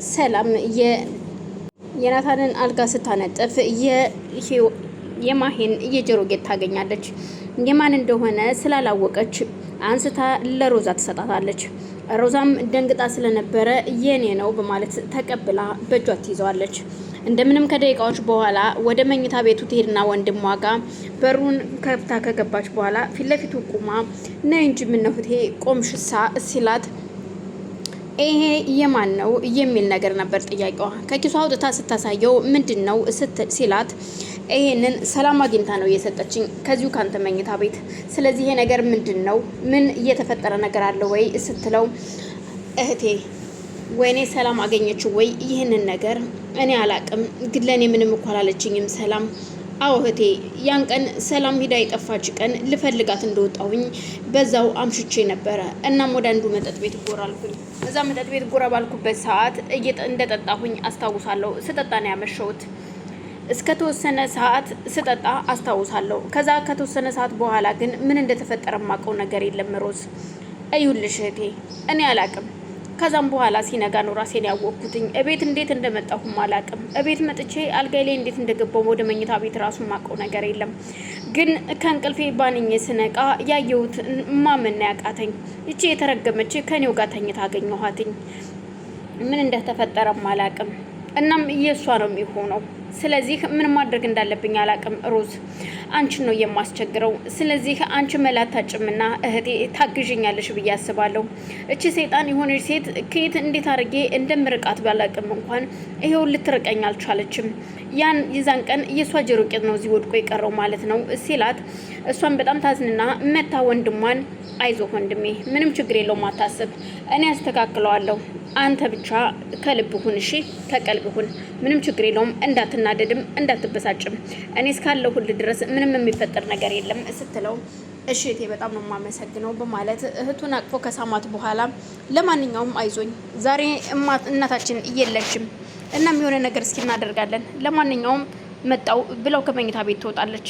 ሰላም የናታንን አልጋ ስታነጥፍ የማሂን የጆሮ ጌጥ ታገኛለች። የማን እንደሆነ ስላላወቀች አንስታ ለሮዛ ትሰጣታለች። ሮዛም ደንግጣ ስለነበረ የኔ ነው በማለት ተቀብላ በእጇ ትይዘዋለች። እንደምንም ከደቂቃዎች በኋላ ወደ መኝታ ቤቱ ትሄድና ወንድሟ ጋር በሩን ከፍታ ከገባች በኋላ ፊት ለፊቱ ቁማ ነይ እንጂ ምነው እህቴ ቆምሽሳ ሲላት ይሄ የማን ነው የሚል ነገር ነበር ጥያቄዋ። ከኪሷ አውጥታ ስታሳየው ምንድነው ሲላት ይሄንን ሰላም አግኝታ ነው የሰጠችኝ ከዚሁ ካንተ መኝታ ቤት። ስለዚህ ይሄ ነገር ምንድነው? ምን እየተፈጠረ ነገር አለ ወይ ስትለው እህቴ ወይኔ ሰላም አገኘችው ወይ ይህንን ነገር እኔ አላቅም፣ ግን ለኔ ምንም እኮ አላለችኝም ሰላም። አዎ እህቴ ያን ቀን ሰላም ሂዳ የጠፋች ቀን ልፈልጋት እንደወጣሁኝ በዛው አምሽቼ ነበረ። እናም ወደ አንዱ መጠጥ ቤት ጎራ አልኩኝ። እዛ መጠጥ ቤት ጎራ ባልኩበት ሰዓት እንደጠጣሁኝ አስታውሳለሁ። ስጠጣ ነው ያመሸሁት። እስከ ተወሰነ ሰዓት ስጠጣ አስታውሳለሁ። ከዛ ከተወሰነ ሰዓት በኋላ ግን ምን እንደተፈጠረ ማቀው ነገር የለም ሮዝ። እዩልሽ እህቴ እኔ አላቅም። ከዛም በኋላ ሲነጋ ነው ራሴን ያወቅኩትኝ። እቤት እንዴት እንደመጣሁም አላቅም። እቤት መጥቼ አልጋይ ላይ እንዴት እንደገባው ወደ መኝታ ቤት ራሱ ማቀው ነገር የለም። ግን ከእንቅልፌ ባንኜ ስነቃ ያየሁት ማመን ያቃተኝ። እቺ የተረገመች ከኔው ጋር ተኝታ አገኘኋትኝ። ምን እንደተፈጠረም አላቅም። እናም እየሷ ነው የሚሆነው። ስለዚህ ምን ማድረግ እንዳለብኝ አላቅም ሮዝ። አንቺን ነው የማስቸግረው። ስለዚህ አንቺ መላታጭምና እህቴ ታግዥኛለሽ ብዬ አስባለሁ። እቺ ሰይጣን የሆነች ሴት ከየት እንዴት አድርጌ እንደምርቃት ባላቅም እንኳን ይሄው ልትርቀኝ አልቻለችም። የዛን ቀን የሷ ጆሮ ጌጥ ነው እዚህ ወድቆ የቀረው ማለት ነው ሲላት እሷን በጣም ታዝንና መታ ወንድሟን አይዞህ ወንድሜ ምንም ችግር የለውም አታስብ፣ እኔ አስተካክለዋለሁ። አንተ ብቻ ከልብ ሁን እሺ፣ ከቀልብ ሁን። ምንም ችግር የለውም፣ እንዳትናደድም እንዳትበሳጭም። እኔ እስካለሁ ሁሉ ድረስ ምንም የሚፈጠር ነገር የለም ስትለው እሺ እህቴ በጣም ነው የማመሰግነው በማለት እህቱን አቅፎ ከሳማት በኋላ ለማንኛውም አይዞኝ ዛሬ እናታችን እየለችም፣ እናም የሆነ ነገር እስኪ እናደርጋለን። ለማንኛውም መጣው ብለው ከመኝታ ቤት ትወጣለች።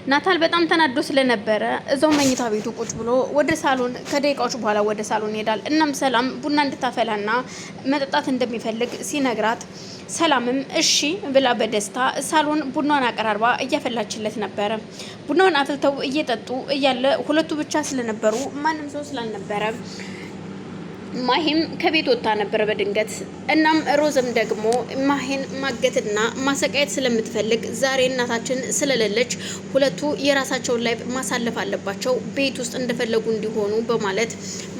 ናታል በጣም ተናዶ ስለነበረ እዛው መኝታ ቤቱ ቁጭ ብሎ ወደ ሳሎን ከደቂቃዎች በኋላ ወደ ሳሎን ይሄዳል። እናም ሰላም ቡና እንድታፈላና መጠጣት እንደሚፈልግ ሲነግራት ሰላምም እሺ ብላ በደስታ ሳሎን ቡናዋን አቀራርባ እያፈላችለት ነበረ። ቡናውን አፍልተው እየጠጡ እያለ ሁለቱ ብቻ ስለነበሩ ማንም ሰው ስላልነበረ ማሂም ከቤት ወጣ ነበር በድንገት። እናም ሮዝም ደግሞ ማሂን ማገትና ማሰቃየት ስለምትፈልግ ዛሬ እናታችን ስለሌለች ሁለቱ የራሳቸውን ላይ ማሳለፍ አለባቸው፣ ቤት ውስጥ እንደፈለጉ እንዲሆኑ በማለት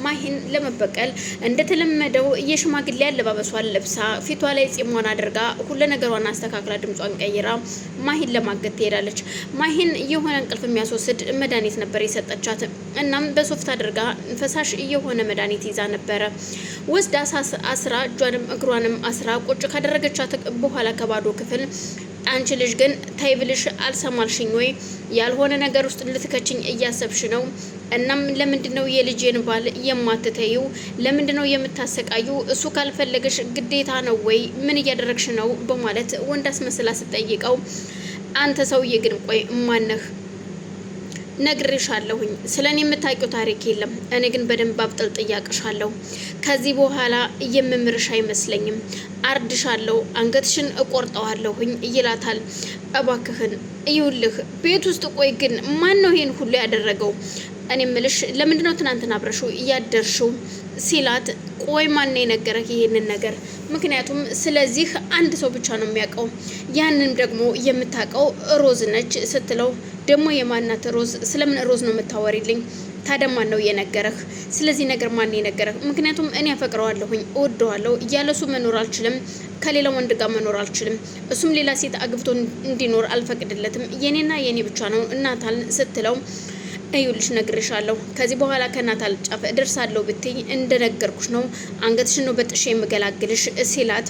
ማሂን ለመበቀል እንደተለመደው የሽማግሌ አለባበሷን ለብሳ ፊቷ ላይ ጺሟን አድርጋ ሁሉ ነገሯን አስተካክላ ድምጿን ቀይራ ማሂን ለማገት ትሄዳለች። ማሂን የሆነ እንቅልፍ የሚያስወስድ መድኃኒት ነበር የሰጠቻት። እናም በሶፍት አድርጋ ፈሳሽ የሆነ መድኃኒት ይዛ ነበር ወስዳ አስራ እጇንም እግሯንም አስራ ቁጭ ካደረገቻት በኋላ ከባዶ ክፍል አንቺ ልጅ ግን ታይብልሽ አልሰማልሽኝ ወይ? ያልሆነ ነገር ውስጥ ልትከችኝ እያሰብሽ ነው። እናም ለምንድነው የልጄን ባል የማትተዩ? ለምንድነው የምታሰቃዩ? እሱ ካልፈለገሽ ግዴታ ነው ወይ? ምን እያደረግሽ ነው? በማለት ወንድ አስመስላ ስትጠይቀው አንተ ሰውዬ ግን ቆይ ማነህ? ነግሬሻለሁኝ ስለኔ የምታውቂው ታሪክ የለም። እኔ ግን በደንብ አብጠልጥዬ አቅሻለሁ። ከዚህ በኋላ የምምርሽ አይመስለኝም። አርድሻለሁ፣ አንገትሽን እቆርጠዋለሁኝ ይላታል። እባክህን ይውልህ ቤት ውስጥ ቆይ ግን ማን ነው ይሄን ሁሉ ያደረገው? እኔ ምልሽ ለምንድነው ትናንትና አብረሽው እያደርሽው ሲላት ቆይ ማን የነገረህ ይሄንን ነገር? ምክንያቱም ስለዚህ አንድ ሰው ብቻ ነው የሚያውቀው፣ ያንን ደግሞ የምታውቀው ሮዝ ነች ስትለው ደግሞ የማናት ሮዝ? ስለምን ሮዝ ነው የምታወሪልኝ? ታዲያ ማን ነው የነገረህ? ስለዚህ ነገር ማን የነገረህ? ምክንያቱም እኔ አፈቅረዋለሁኝ፣ እወደዋለሁ፣ እያለሱ መኖር አልችልም፣ ከሌላ ወንድ ጋር መኖር አልችልም፣ እሱም ሌላ ሴት አግብቶ እንዲኖር አልፈቅድለትም፣ የኔና የኔ ብቻ ነው እናታል ስትለው እዩልሽ ነግሬሻለሁ፣ ከዚህ በኋላ ከናታል ጫፍ እደርሳለሁ ብትይ እንደነገርኩሽ ነው፣ አንገትሽን ነው በጥሽ የምገላግልሽ ሲላት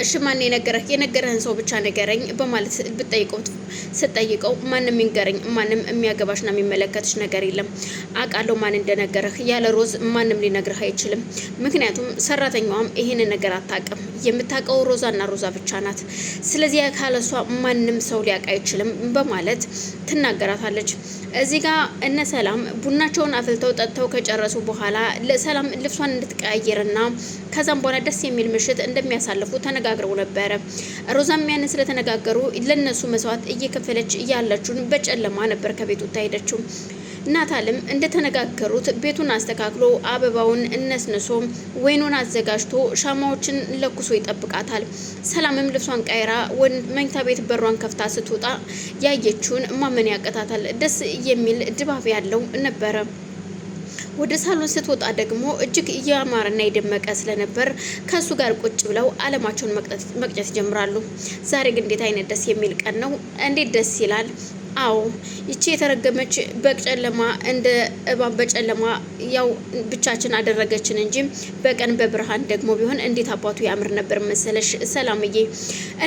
እሺ ማን የነገረህ? የነገረህን ሰው ብቻ ንገረኝ በማለት ስትጠይቀው ማንም ይንገረኝ፣ ማንም የሚያገባሽና የሚመለከትሽ ነገር የለም። አውቃለሁ ማን እንደነገረህ፣ ያለ ሮዝ ማንም ሊነግርህ አይችልም። ምክንያቱም ሰራተኛዋም ይሄን ነገር አታውቅም፣ የምታውቀው ሮዛና ሮዛ ብቻ ናት። ስለዚህ ካለሷ ማንም ሰው ሊያውቅ አይችልም በማለት ትናገራታለች። እዚህ ጋር እነ ሰላም ቡናቸውን አፍልተው ጠጥተው ከጨረሱ በኋላ ለሰላም ልብሷን እንድትቀያየርና ከዛም በኋላ ደስ የሚል ምሽት እንደሚያሳልፉ ተነጋግረው ነበረ። ሮዛም ያንን ስለተነጋገሩ ለነሱ መስዋዕት እየከፈለች ያለችውን በጨለማ ነበር ከቤቱ ታሄደችው። ናታልም እንደተነጋገሩት ቤቱን አስተካክሎ አበባውን እነስንሶ ወይኑን አዘጋጅቶ ሻማዎችን ለኩሶ ይጠብቃታል። ሰላምም ልብሷን ቀይራ መኝታ ቤት በሯን ከፍታ ስትወጣ ያየችውን ማመን ያቀታታል። ደስ የሚል ድባብ ያለው ነበረ። ወደ ሳሎን ስትወጣ ደግሞ እጅግ ያማረና የደመቀ ስለነበር ከሱ ጋር ቁጭ ብለው አለማቸውን መቅጨት ይጀምራሉ። ዛሬ ግን እንዴት አይነት ደስ የሚል ቀን ነው! እንዴት ደስ ይላል! አዎ ይቺ የተረገመች በጨለማ እንደ እባብ በጨለማ ያው ብቻችን አደረገችን እንጂ በቀን በብርሃን ደግሞ ቢሆን እንዴት አባቱ ያምር ነበር መሰለሽ ሰላምዬ።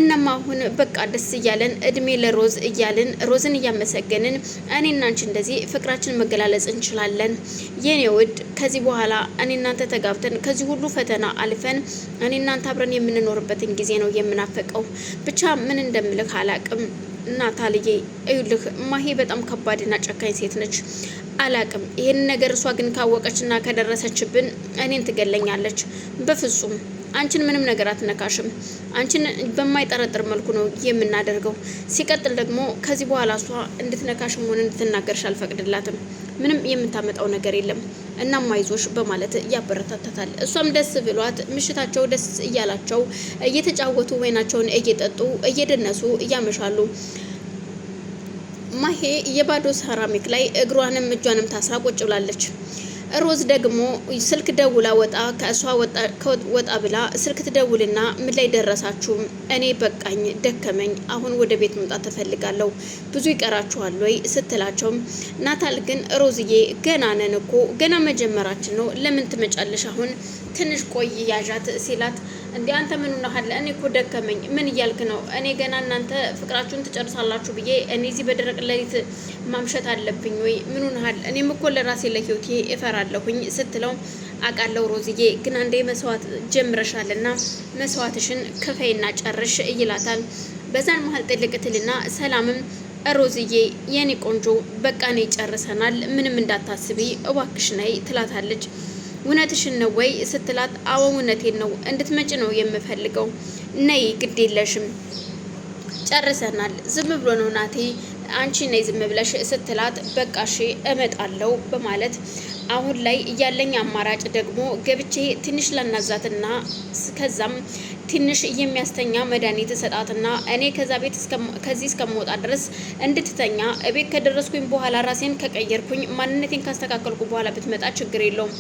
እናማ አሁን በቃ ደስ እያለን እድሜ ለሮዝ እያልን ሮዝን እያመሰገንን እኔና አንቺ እንደዚህ ፍቅራችን መገላለጽ እንችላለን የኔ ውድ። ከዚህ በኋላ እኔ እናንተ ተጋብተን ከዚህ ሁሉ ፈተና አልፈን እኔ እናንተ አብረን የምንኖርበትን ጊዜ ነው የምናፈቀው። ብቻ ምን እንደምልህ አላቅም ናታልዬ። እዩልህ ማሄ በጣም ከባድና ጨካኝ ሴት ነች። አላቅም ይሄን ነገር እሷ ግን ካወቀችና ከደረሰችብን እኔን ትገለኛለች። በፍጹም አንቺን ምንም ነገር አትነካሽም። አንቺን በማይጠረጥር መልኩ ነው የምናደርገው። ሲቀጥል ደግሞ ከዚህ በኋላ እሷ እንድትነካሽም ሆነ እንድትናገርሽ አልፈቅድላትም። ምንም የምታመጣው ነገር የለም። እናም አይዞሽ በማለት ያበረታታታል። እሷም ደስ ብሏት ምሽታቸው ደስ እያላቸው እየተጫወቱ ወይናቸውን እየጠጡ እየደነሱ እያመሻሉ። ማሄ የባዶ ሰራሚክ ላይ እግሯንም እጇንም ታስራ ቁጭ ብላለች። ሮዝ ደግሞ ስልክ ደውላ ወጣ ብላ ስልክ ትደውልና ምን ላይ ደረሳችሁ? እኔ በቃኝ ደከመኝ፣ አሁን ወደ ቤት መምጣት ተፈልጋለሁ፣ ብዙ ይቀራችኋል ወይ ስትላቸው፣ ናታል ግን ሮዝዬ ገና ነን እኮ ገና መጀመራችን ነው፣ ለምን ትመጫለሽ? አሁን ትንሽ ቆይ ያዣት ሲላት፣ እንዴ አንተ ምን ሆነሃል? እኔ እኮ ደከመኝ። ምን እያልክ ነው? እኔ ገና እናንተ ፍቅራችሁን ትጨርሳላችሁ ብዬ እኔ እዚህ በደረቅ ሌሊት ማምሸት አለብኝ ወይ? ምን ሆነሃል? እኔም እኮ ለራሴ ለህይወቴ እፈራለሁኝ ስትለው፣ አውቃለሁ ሮዝዬ፣ ግን አንዴ መስዋዕት ጀምረሻልና መስዋዕትሽን ክፈይና ጨርሽ ይላታል። በዛን መሀል ጥልቅትልና ሰላምም ሮዝዬ የኔ ቆንጆ በቃ ነይ ጨርሰናል፣ ምንም እንዳታስቢ እባክሽ ነይ ትላታለች። እውነትሽን ነው ወይ ስትላት፣ አዎ እውነቴን ነው፣ እንድትመጪ ነው የምፈልገው፣ ነይ ግድ የለሽም ጨርሰናል፣ ዝም ብሎ ነው ናቴ አንቺ ነይ ዝም ብለሽ ስትላት፣ በቃ እሺ እመጣለሁ በማለት አሁን ላይ ያለኝ አማራጭ ደግሞ ገብቼ ትንሽ ላናዛትና ከዛም ትንሽ የሚያስተኛ መድኃኒት ሰጣትና እኔ ከዛ ቤት ከዚህ እስከምወጣ ድረስ እንድትተኛ እቤት ከደረስኩኝ በኋላ ራሴን ከቀየርኩኝ ማንነቴን ካስተካከልኩ በኋላ ብትመጣ ችግር የለውም።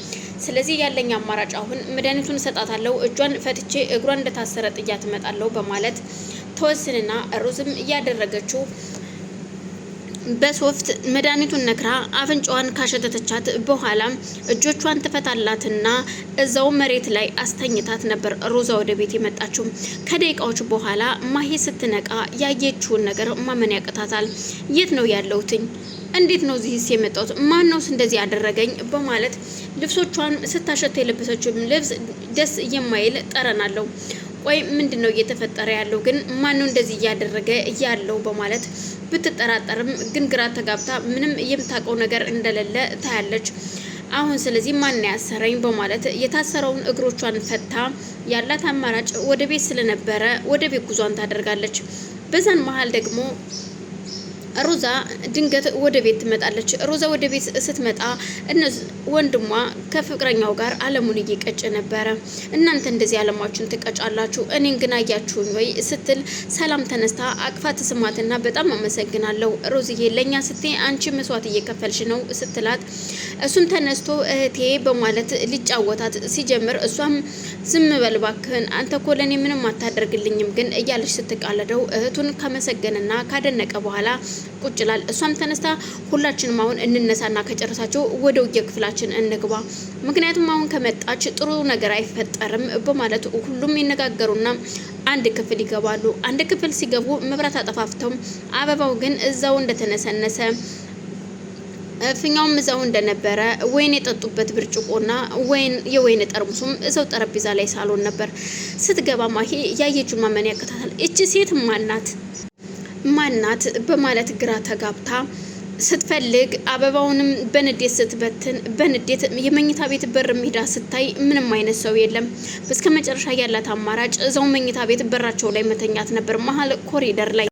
ስለዚህ ያለኝ አማራጭ አሁን መድኃኒቱን ሰጣታለሁ፣ እጇን ፈትቼ እግሯን እንደታሰረ ጥያት እመጣለሁ በማለት ተወስንና ሮዝም እያደረገችው በሶፍት መድኃኒቱን ነክራ አፍንጫዋን ካሸተተቻት በኋላ እጆቿን ትፈታላትና እዛው መሬት ላይ አስተኝታት ነበር ሮዛ ወደ ቤት የመጣችው። ከደቂቃዎች በኋላ ማሄ ስትነቃ ያየችውን ነገር ማመን ያቅታታል። የት ነው ያለሁትኝ? እንዴት ነው እዚህስ የመጣሁት? ማን ነውስ እንደዚህ ያደረገኝ? በማለት ልብሶቿን ስታሸት የለበሰችው ልብስ ደስ የማይል ጠረን አለው። ቆይ ምንድን ነው እየተፈጠረ ያለው? ግን ማነው እንደዚህ እያደረገ ያለው? በማለት ብትጠራጠርም ግን ግራ ተጋብታ ምንም የምታውቀው ነገር እንደሌለ ታያለች። አሁን ስለዚህ ማን ያሰረኝ? በማለት የታሰረውን እግሮቿን ፈታ ያላት አማራጭ ወደ ቤት ስለነበረ ወደ ቤት ጉዟን ታደርጋለች። በዛን መሀል ደግሞ ሮዛ ድንገት ወደ ቤት ትመጣለች። ሮዛ ወደ ቤት ስትመጣ ወንድሟ ከፍቅረኛው ጋር አለሙን እየቀጨ ነበረ። እናንተ እንደዚህ አለማችሁን ትቀጫላችሁ፣ እኔን ግን አያችሁኝ ወይ ስትል ሰላም ተነስታ አቅፋት ስማትና በጣም አመሰግናለሁ ሮዝዬ፣ ለኛ ስትይ አንቺ መስዋዕት እየከፈልሽ ነው ስትላት፣ እሱም ተነስቶ እህቴ በማለት ሊጫወታት ሲጀምር እሷም ዝም በል እባክህን አንተ እኮ ለኔ ምንም አታደርግልኝም ግን እያለች ስትቃለደው እህቱን ከመሰገንና ካደነቀ በኋላ ቁጭ ይላል። እሷም ተነስታ ሁላችንም አሁን እንነሳና ከጨረሳቸው ወደ ውጊያ ክፍላችን እንግባ፣ ምክንያቱም አሁን ከመጣች ጥሩ ነገር አይፈጠርም በማለት ሁሉም ይነጋገሩና አንድ ክፍል ይገባሉ። አንድ ክፍል ሲገቡ መብራት አጠፋፍተው አበባው ግን እዛው እንደተነሰነሰ ፍኛውም እዛው እንደነበረ ወይን የጠጡበት ብርጭቆና የወይን ጠርሙሱም እዛው ጠረጴዛ ላይ ሳሎን ነበር። ስትገባ ማሄ ያየችው ማመን ያከታታል። እቺ ሴት ማናት በማለት ግራ ተጋብታ ስትፈልግ አበባውንም በንዴት ስትበትን በንዴት የመኝታ ቤት በር ሜዳ ስታይ ምንም አይነት ሰው የለም። በስከ መጨረሻ ያላት አማራጭ እዛው መኝታ ቤት በራቸው ላይ መተኛት ነበር፣ መሀል ኮሪደር ላይ።